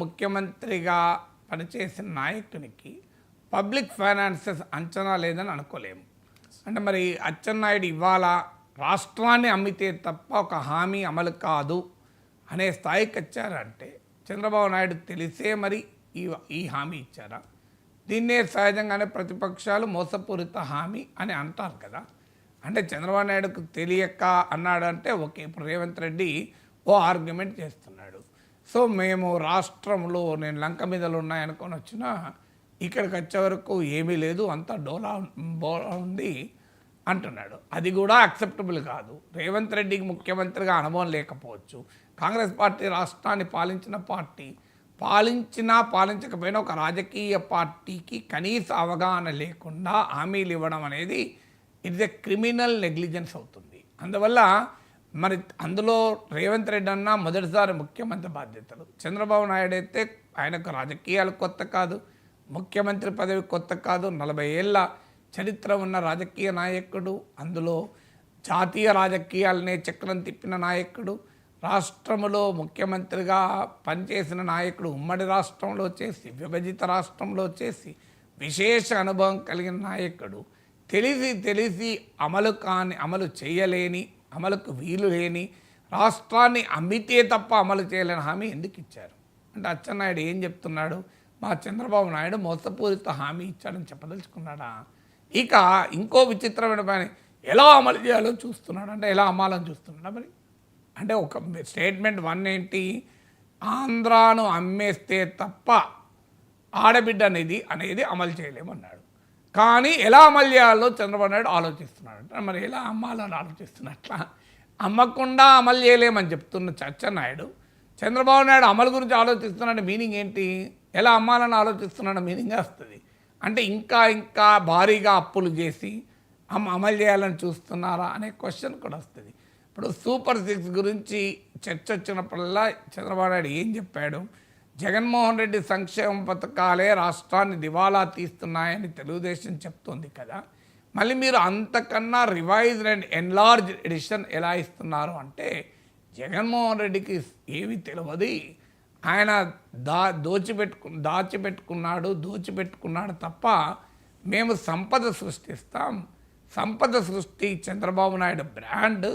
ముఖ్యమంత్రిగా పనిచేసిన నాయకునికి పబ్లిక్ ఫైనాన్సెస్ అంచనా లేదని అనుకోలేము. అంటే మరి అచ్చెన్నాయుడు ఇవాళ రాష్ట్రాన్ని అమ్మితే తప్ప ఒక హామీ అమలు కాదు అనే స్థాయికి వచ్చారంటే చంద్రబాబు నాయుడు తెలిసే మరి ఈ హామీ ఇచ్చారా? దీన్నే సహజంగానే ప్రతిపక్షాలు మోసపూరిత హామీ అని అంటారు కదా. అంటే చంద్రబాబు నాయుడుకు తెలియక అన్నాడంటే ఓకే, ఇప్పుడు రేవంత్ రెడ్డి ఓ ఆర్గ్యుమెంట్ చేస్తున్నాడు. సో మేము రాష్ట్రంలో నేను లంక మీదలు ఉన్నాయనుకొని వచ్చినా ఇక్కడికి వచ్చే వరకు ఏమీ లేదు, అంతా డోలా ఉంది అంటున్నాడు. అది కూడా అక్సెప్టబుల్ కాదు. రేవంత్ రెడ్డికి ముఖ్యమంత్రిగా అనుభవం లేకపోవచ్చు. కాంగ్రెస్ పార్టీ రాష్ట్రాన్ని పాలించిన పార్టీ, పాలించకపోయినా ఒక రాజకీయ పార్టీకి కనీస అవగాహన లేకుండా హామీలు ఇవ్వడం అనేది ఇట్స్ ఎ క్రిమినల్ నెగ్లిజెన్స్ అవుతుంది. అందువల్ల మరి అందులో రేవంత్ రెడ్డి అన్న మొదటిసారి ముఖ్యమంత్రి బాధ్యతలు, చంద్రబాబు నాయుడు అయితే ఆయనకు రాజకీయాలు కొత్త కాదు, ముఖ్యమంత్రి పదవి కొత్త కాదు, 40 ఏళ్ళ చరిత్ర ఉన్న రాజకీయ నాయకుడు, అందులో జాతీయ రాజకీయాలనే చక్రం తిప్పిన నాయకుడు, రాష్ట్రంలో ముఖ్యమంత్రిగా పనిచేసిన నాయకుడు, ఉమ్మడి రాష్ట్రంలో చేసి విభజిత రాష్ట్రంలో చేసి విశేష అనుభవం కలిగిన నాయకుడు, తెలిసి అమలు చేయలేని, అమలుకు వీలు లేని, రాష్ట్రాన్ని అమ్మితే తప్ప అమలు చేయలేని హామీ ఎందుకు ఇచ్చారు? అంటే అచ్చెన్నాయుడు ఏం చెప్తున్నాడు? మా చంద్రబాబు నాయుడు మోసపూరిత హామీ ఇచ్చాడని చెప్పదలుచుకున్నాడా? ఇక ఇంకో విచిత్రమైన పని, ఎలా అమలు చేయాలో చూస్తున్నాడు. అంటే ఎలా అమ్మాలని చూస్తున్నాడా? మరి అంటే ఒక స్టేట్మెంట్ 1 ఏంటి? ఆంధ్రాను అమ్మేస్తే తప్ప ఆడబిడ్డ అనేది అమలు చేయలేమన్నాడు. కానీ ఎలా అమలు చేయాలో చంద్రబాబు నాయుడు ఆలోచిస్తున్నాడు. మరి ఎలా అమ్మాలని ఆలోచిస్తున్నట్లా? అమ్మకుండా అమలు చేయలేమని చెప్తున్న అచ్చెన్నాయుడు చంద్రబాబు నాయుడు అమలు గురించి ఆలోచిస్తున్నాడు. మీనింగ్ ఏంటి? ఎలా అమ్మాలని ఆలోచిస్తున్నాడు మీనింగ్ వస్తుంది. అంటే ఇంకా భారీగా అప్పులు చేసి అమలు చేయాలని చూస్తున్నారా అనే క్వశ్చన్ కూడా వస్తుంది. ఇప్పుడు సూపర్ 6 గురించి చర్చ వచ్చినప్పుడల్లా చంద్రబాబు నాయుడు ఏం చెప్పాడు? జగన్మోహన్ రెడ్డి సంక్షేమ పథకాలే రాష్ట్రాన్ని దివాలా తీస్తున్నాయని తెలుగుదేశం చెప్తోంది కదా. మళ్ళీ మీరు అంతకన్నా రివైజ్డ్ అండ్ ఎన్లార్జ్ ఎడిషన్ ఎలా ఇస్తున్నారు అంటే జగన్మోహన్ రెడ్డికి ఏమీ తెలియదు. ఆయన దోచిపెట్టుకున్నాడు తప్ప మేము సంపద సృష్టిస్తాం, సంపద సృష్టి చంద్రబాబు నాయుడు బ్రాండ్,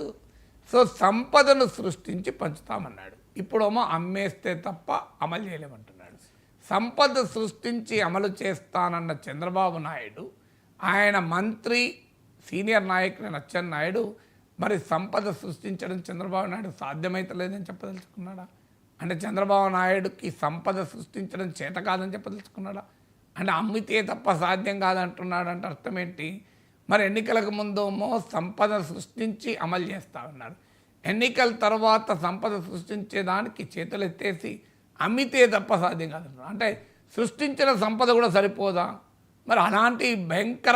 సో సంపదను సృష్టించి పంచుతామన్నాడు. ఇప్పుడేమో అమ్మేస్తే తప్ప అమలు చేయలేమంటున్నాడు. సంపద సృష్టించి అమలు చేస్తానన్న చంద్రబాబు నాయుడు, ఆయన మంత్రి సీనియర్ నాయకుడు అచ్చెన్నాయుడు మరి సంపద సృష్టించడం చంద్రబాబు నాయుడు సాధ్యమైతలేదని చెప్పదలుచుకున్నాడా? అంటే చంద్రబాబు నాయుడుకి సంపద సృష్టించడం చేత కాదని చెప్పదలుచుకున్నాడా? అంటే అమ్మితే తప్ప సాధ్యం కాదంటున్నాడు. అంటే అర్థం ఏంటి? మరి ఎన్నికలకు ముందేమో సంపద సృష్టించి అమలు చేస్తామన్నారు, ఎన్నికల తర్వాత సంపద సృష్టించేదానికి చేతులు ఎత్తేసి అమ్మితే తప్ప సాధ్యం కాదంటున్నారు. అంటే సృష్టించిన సంపద కూడా సరిపోదా? మరి అలాంటి భయంకర